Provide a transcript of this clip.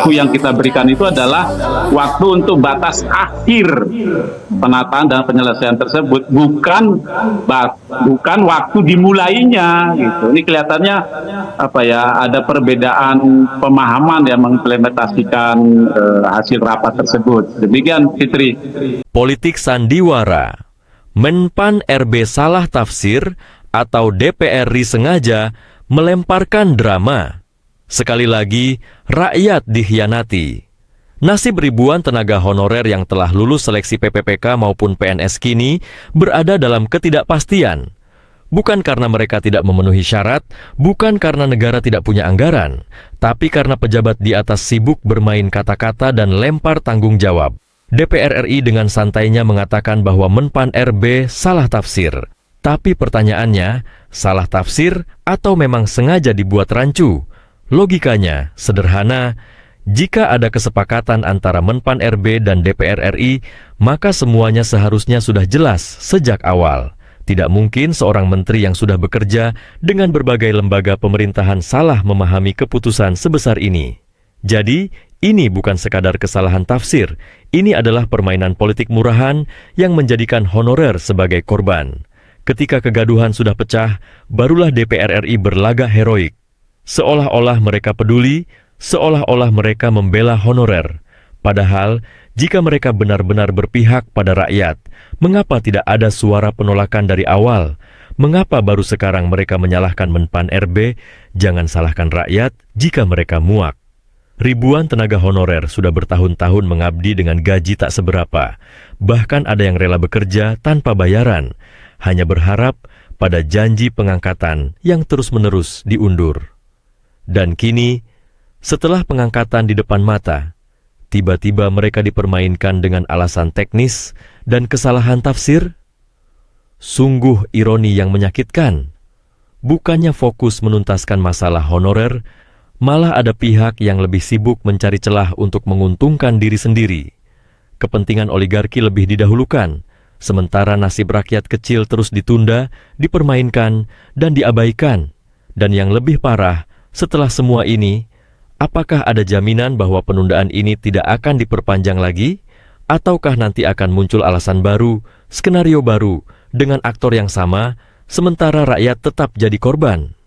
Waktu yang kita berikan itu adalah waktu untuk batas akhir penataan dan penyelesaian tersebut, bukan waktu dimulainya gitu. Ini kelihatannya ada perbedaan pemahaman yang mengimplementasikan hasil rapat tersebut. Demikian, Fitri. Politik sandiwara, Menpan RB salah tafsir atau DPR RI sengaja melemparkan drama. Sekali lagi, rakyat dikhianati. Nasib ribuan tenaga honorer yang telah lulus seleksi PPPK maupun PNS kini berada dalam ketidakpastian. Bukan karena mereka tidak memenuhi syarat, bukan karena negara tidak punya anggaran, tapi karena pejabat di atas sibuk bermain kata-kata dan lempar tanggung jawab. DPR RI dengan santainya mengatakan bahwa Menpan RB salah tafsir. Tapi pertanyaannya, salah tafsir atau memang sengaja dibuat rancu? Logikanya sederhana, jika ada kesepakatan antara Menpan RB dan DPR RI, maka semuanya seharusnya sudah jelas sejak awal. Tidak mungkin seorang menteri yang sudah bekerja dengan berbagai lembaga pemerintahan salah memahami keputusan sebesar ini. Jadi, ini bukan sekadar kesalahan tafsir, ini adalah permainan politik murahan yang menjadikan honorer sebagai korban. Ketika kegaduhan sudah pecah, barulah DPR RI berlagak heroik. Seolah-olah mereka peduli, seolah-olah mereka membela honorer. Padahal, jika mereka benar-benar berpihak pada rakyat, mengapa tidak ada suara penolakan dari awal? Mengapa baru sekarang mereka menyalahkan Menpan RB? Jangan salahkan rakyat jika mereka muak. Ribuan tenaga honorer sudah bertahun-tahun mengabdi dengan gaji tak seberapa. Bahkan ada yang rela bekerja tanpa bayaran, hanya berharap pada janji pengangkatan yang terus-menerus diundur. Dan kini, setelah pengangkatan di depan mata, tiba-tiba mereka dipermainkan dengan alasan teknis dan kesalahan tafsir? Sungguh ironi yang menyakitkan. Bukannya fokus menuntaskan masalah honorer, malah ada pihak yang lebih sibuk mencari celah untuk menguntungkan diri sendiri. Kepentingan oligarki lebih didahulukan, sementara nasib rakyat kecil terus ditunda, dipermainkan, dan diabaikan. Dan yang lebih parah, setelah semua ini, apakah ada jaminan bahwa penundaan ini tidak akan diperpanjang lagi? Ataukah nanti akan muncul alasan baru, skenario baru, dengan aktor yang sama, sementara rakyat tetap jadi korban?